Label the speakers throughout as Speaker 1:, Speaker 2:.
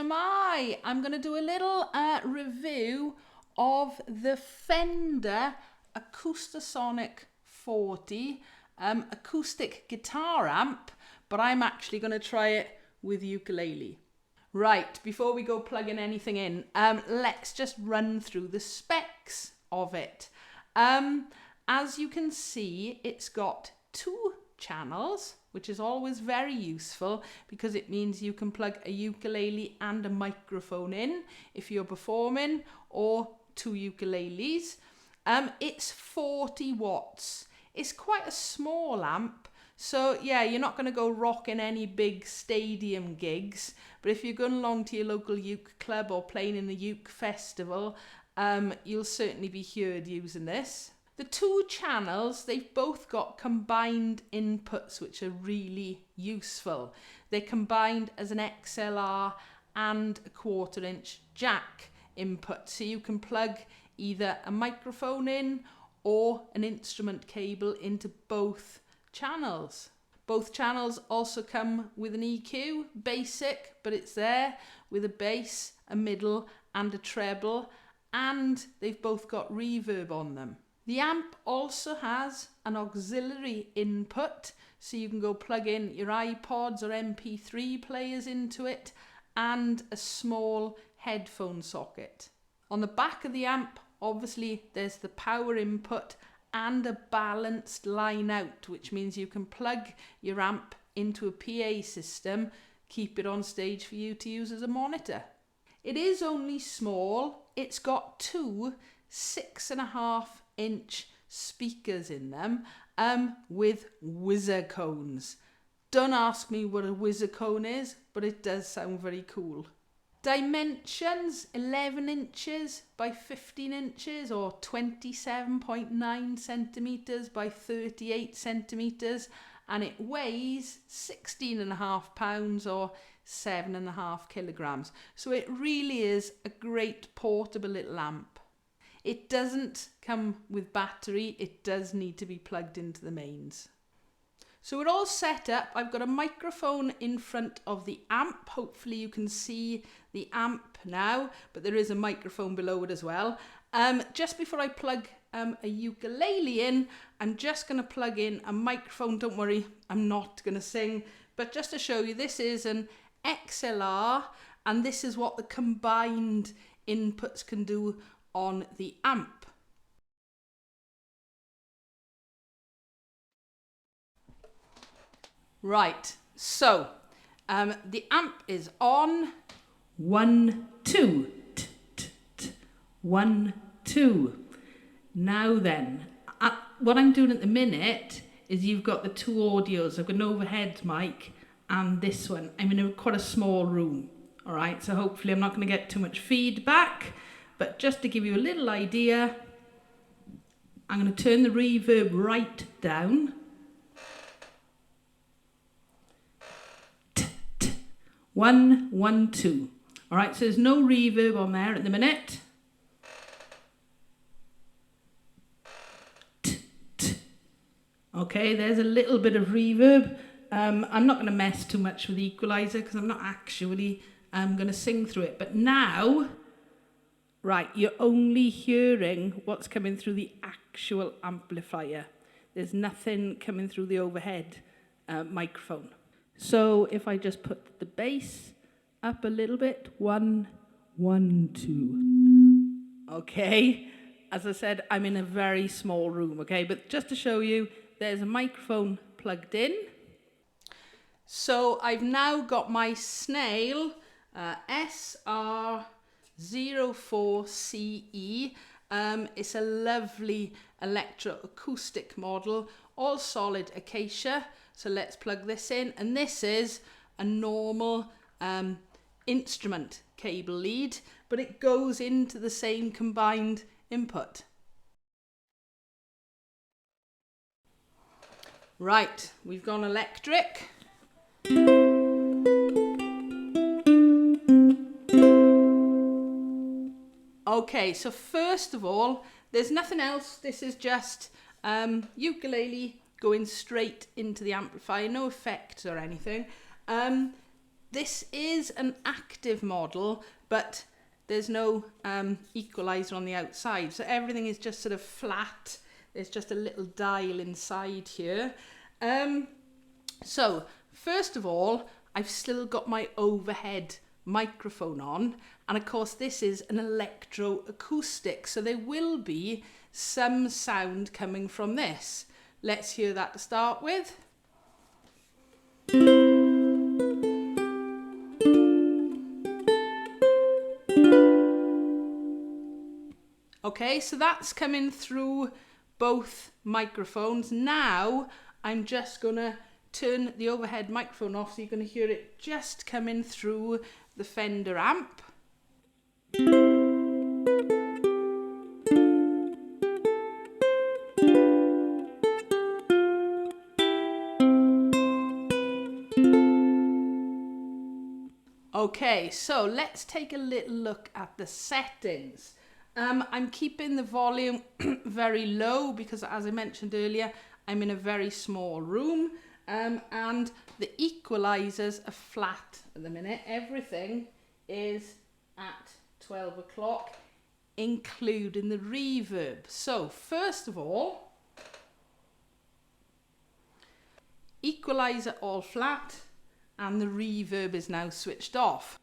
Speaker 1: am I. I'm going to do a little review of the Fender Acoustasonic 40 acoustic guitar amp, but I'm actually going to try it with ukulele. Right, before we go plugging anything in, let's just run through the specs of it. As you can see, it's got 2 channels, which is always very useful because it means you can plug a ukulele and a microphone in if you're performing, or 2 ukuleles. It's 40 watts. It's quite a small amp, so yeah, you're not going to go rocking any big stadium gigs, but if you're going along to your local uke club or playing in the uke festival, you'll certainly be heard using this. The 2 channels, they've both got combined inputs, which are really useful. They're combined as an XLR and a 1/4-inch jack input, so you can plug either a microphone in or an instrument cable into both channels. Both channels also come with an EQ, basic, but it's there, with a bass, a middle and a treble, and they've both got reverb on them. The amp also has an auxiliary input, so you can go plug in your iPods or MP3 players into it, and a small headphone socket. On the back of the amp, obviously, there's the power input and a balanced line out, which means you can plug your amp into a PA system, keep it on stage for you to use as a monitor. It is only small. It's got 2 6.5-inch speakers in them with whizzer cones. Don't ask me what a whizzer cone is, but it does sound very cool. Dimensions: 11 inches by 15 inches or 27.9 centimeters by 38 centimeters, and it weighs 16.5 pounds or 7.5 kilograms. So it really is a great portable little amp. It doesn't come with battery, it does need to be plugged into the mains. So we're all set up. I've got a microphone in front of the amp. Hopefully you can see the amp now, but there is a microphone below it as well. Just before I plug a ukulele in, I'm just going to plug in a microphone. Don't worry, I'm not going to sing, but just to show you, this is an XLR, and this is what the combined inputs can do on the amp. Right, so the amp is on. 1, 2, 1, 2. Now then, what I'm doing at the minute is you've got the 2 audios. I've got an overhead mic and this one. I'm in quite a small room, all right? So hopefully I'm not going to get too much feedback, but just to give you a little idea, I'm going to turn the reverb right down. 1, 1, 2. All right, so there's no reverb on there at the minute. Okay, there's a little bit of reverb. I'm not going to mess too much with the equalizer because I'm not actually going to sing through it. But now, right, you're only hearing what's coming through the actual amplifier. There's nothing coming through the overhead microphone. So if I just put the bass up a little bit, 1, 1, 2. Okay, as I said, I'm in a very small room, okay? But just to show you, there's a microphone plugged in. So I've now got my Snail SR-04CE. It's a lovely electro acoustic model, all solid acacia. So let's plug this in, and this is a normal instrument cable lead, but it goes into the same combined input. Right, we've gone electric. Okay, so first of all, there's nothing else. This is just ukulele going straight into the amplifier, no effects or anything. This is an active model, but there's no equalizer on the outside, so everything is just sort of flat. There's just a little dial inside here. So first of all, I've still got my overhead microphone on, and of course this is an electro acoustic, so there will be some sound coming from this. Let's hear that to start with. Okay, so that's coming through both microphones. Now I'm just gonna turn the overhead microphone off, so you're gonna hear it just coming through the Fender amp. Okay, so let's take a little look at the settings. I'm keeping the volume very low because, as I mentioned earlier, I'm in a very small room, and the equalizers are flat at the minute. Everything is at 12 o'clock, including the reverb. So first of all, equalizer all flat, and the reverb is now switched off.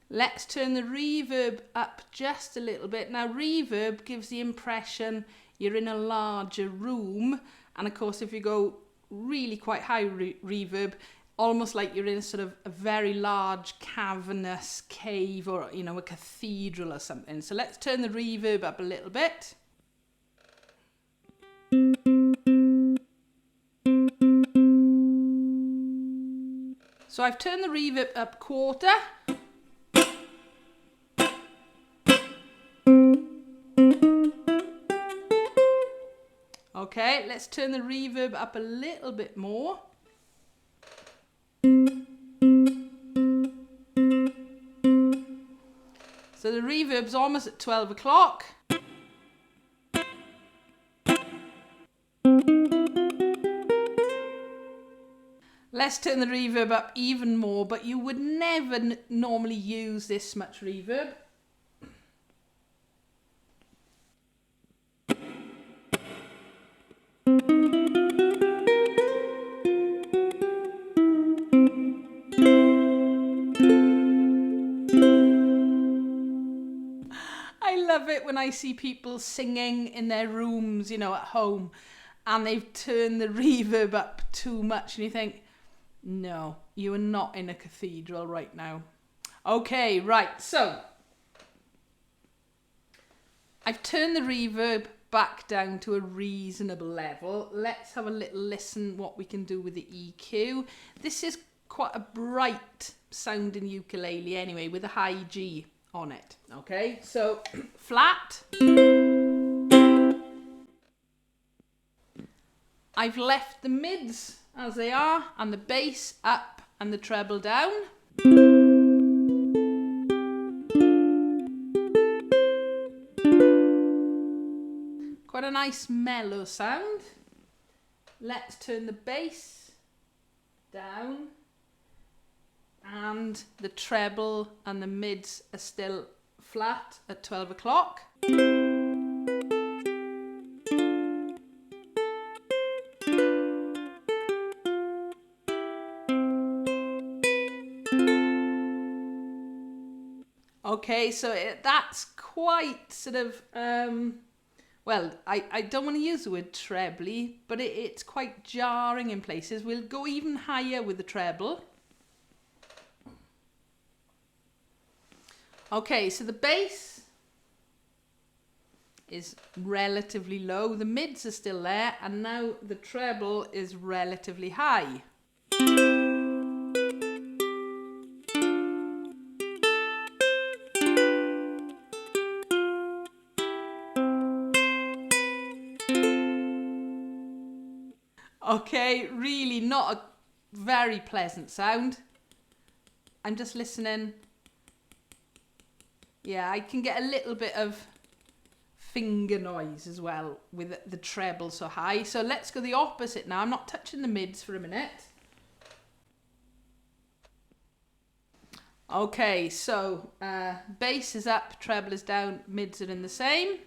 Speaker 1: Let's turn the reverb up just a little bit. Now, reverb gives the impression you're in a larger room, and of course if you go really quite high reverb, almost like you're in sort of a very large cavernous cave, or you know, a cathedral or something. So let's turn the reverb up a little bit. So I've turned the reverb up quarter. Okay, let's turn the reverb up a little bit more. So the reverb's almost at 12 o'clock. Let's turn the reverb up even more, but you would never normally use this much reverb. I love it when I see people singing in their rooms, you know, at home, and they've turned the reverb up too much, and you think, no, you are not in a cathedral right now. Okay, right, so I've turned the reverb back down to a reasonable level. Let's have a little listen what we can do with the EQ. This is quite a bright sounding ukulele anyway, with a high G on it. Okay, so flat. I've left the mids as they are, and the bass up and the treble down. Quite a nice mellow sound. Let's turn the bass down, and the treble and the mids are still flat at 12 o'clock. Okay, so that's quite sort of, well, I don't want to use the word trebly, but it's quite jarring in places. We'll go even higher with the treble. Okay, so the bass is relatively low, the mids are still there, and now the treble is relatively high. Okay, really not a very pleasant sound. I'm just listening. Yeah, I can get a little bit of finger noise as well with the treble so high. So let's go the opposite now. I'm not touching the mids for a minute. Okay, so bass is up, treble is down, mids are in the same.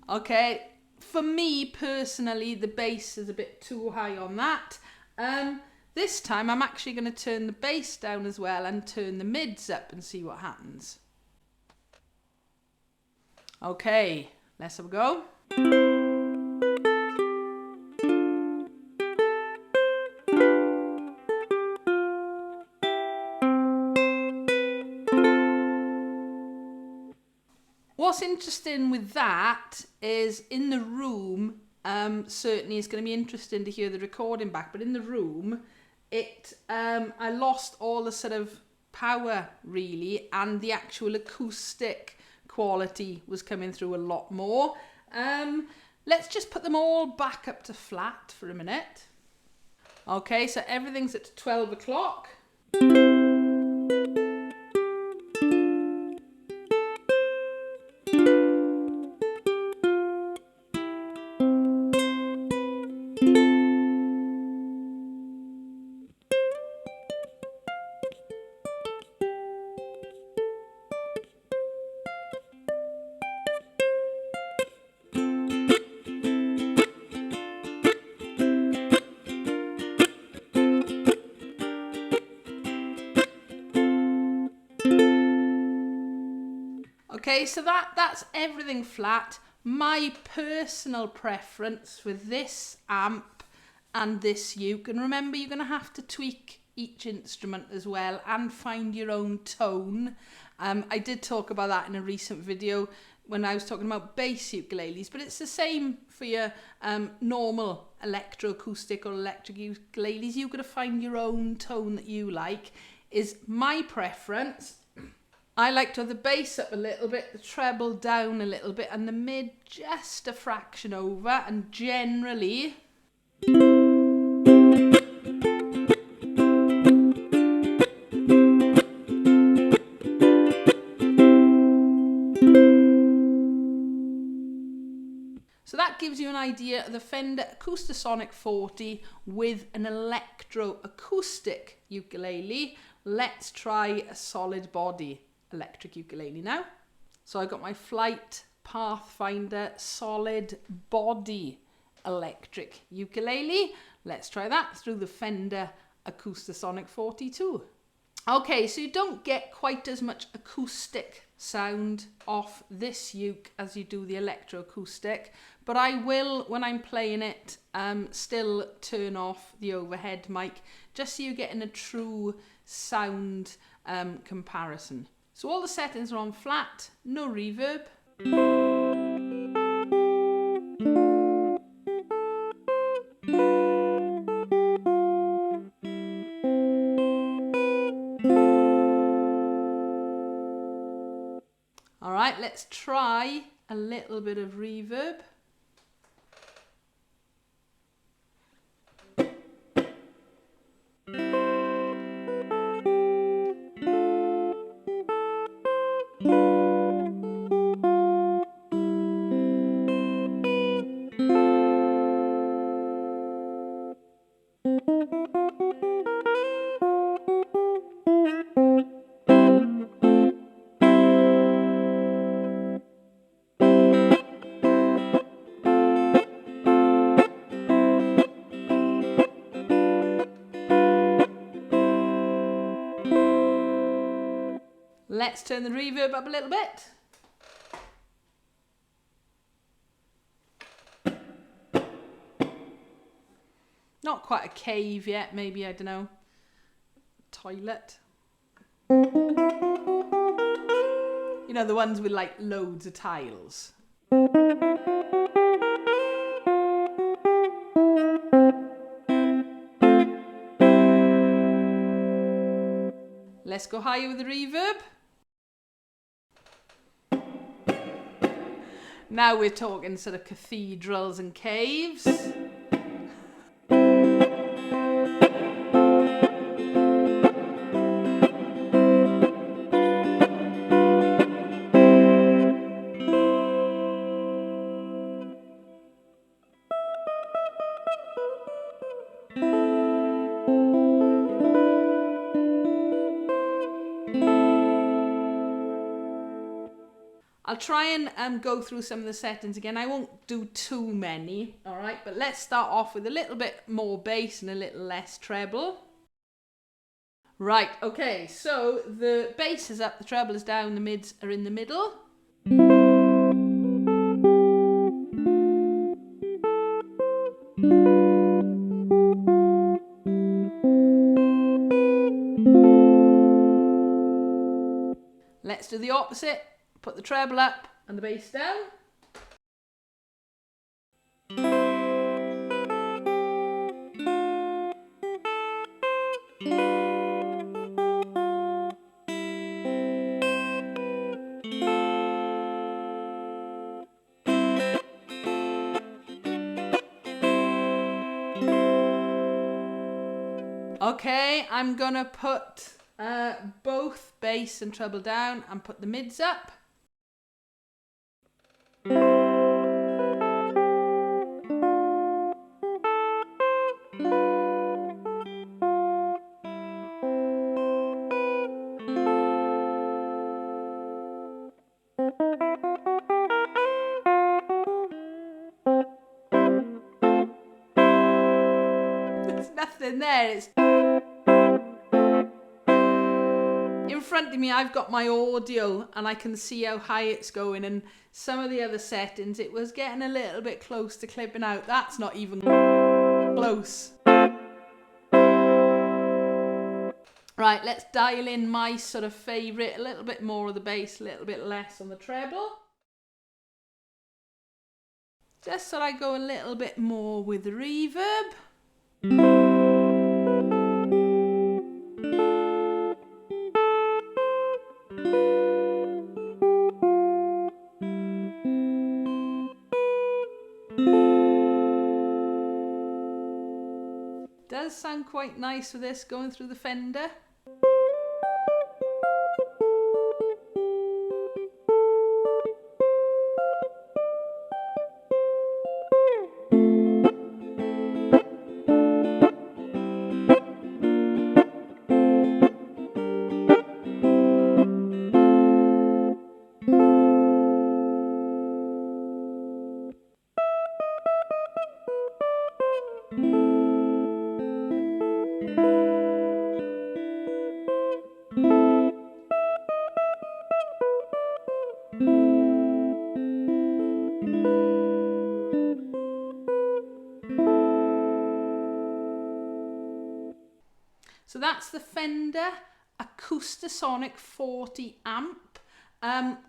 Speaker 1: Okay, for me personally, the bass is a bit too high on that. This time I'm actually going to turn the bass down as well and turn the mids up and see what happens. Okay, let's have a go. What's interesting with that is in the room, certainly it's going to be interesting to hear the recording back, but in the room, I lost all the sort of power really, and the actual acoustic quality was coming through a lot more. Let's just put them all back up to flat for a minute. Okay, so everything's at 12 o'clock. Okay, so that's everything flat. My personal preference for this amp and this uke, and remember you're going to have to tweak each instrument as well and find your own tone. I did talk about that in a recent video when I was talking about bass ukuleles, but it's the same for your normal electroacoustic or electric ukuleles. You've got to find your own tone that you like, is my preference. I like to have the bass up a little bit, the treble down a little bit, and the mid just a fraction over, and generally so that gives you an idea of the Fender Acoustasonic 40 with an electro acoustic ukulele. Let's try a solid body electric ukulele now. So I got my Flight Pathfinder solid body electric ukulele. Let's try that through the Fender Acoustasonic 42. Okay, so you don't get quite as much acoustic sound off this uke as you do the electroacoustic, but I will, when I'm playing it, still turn off the overhead mic just so you're getting a true sound comparison. So all the settings are on flat, no reverb. All right, let's try a little bit of reverb. Let's turn the reverb up a little bit. Not quite a cave yet, maybe, I don't know, toilet. You know, the ones with like loads of tiles. Let's go higher with the reverb. Now we're talking sort of cathedrals and caves. I'll try and go through some of the settings again. I won't do too many, all right? But let's start off with a little bit more bass and a little less treble. Right, okay, so the bass is up, the treble is down, the mids are in the middle. Let's do the opposite. Put the treble up and the bass down. Okay, I'm gonna put both bass and treble down and put the mids up. There's nothing there. It's in front of me. I've got my audio and I can see how high it's going, and some of the other settings it was getting a little bit close to clipping out. That's not even close. Right, let's dial in my sort of favourite, a little bit more of the bass, a little bit less on the treble. Just so I go a little bit more with the reverb. Does sound quite nice with this going through the Fender. So that's the Fender Acoustasonic 40 amp.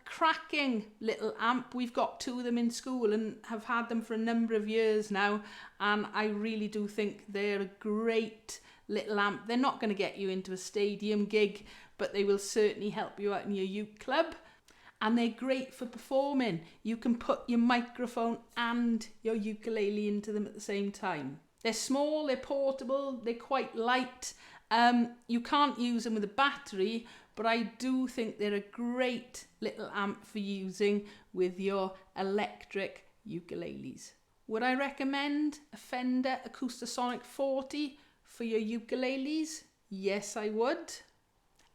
Speaker 1: Cracking little amp. We've got two of them in school and have had them for a number of years now, and I really do think they're a great little amp. They're not going to get you into a stadium gig, but they will certainly help you out in your uke club. And they're great for performing. You can put your microphone and your ukulele into them at the same time. They're small, they're portable, they're quite light. You can't use them with a battery, but I do think they're a great little amp for using with your electric ukuleles. Would I recommend a Fender Acoustasonic 40 for your ukuleles? Yes, I would.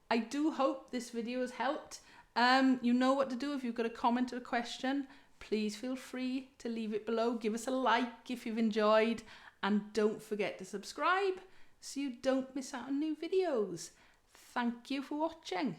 Speaker 1: I do hope this video has helped. You know what to do. If you've got a comment or a question, please feel free to leave it below. Give us a like if you've enjoyed, and don't forget to subscribe so you don't miss out on new videos. Thank you for watching.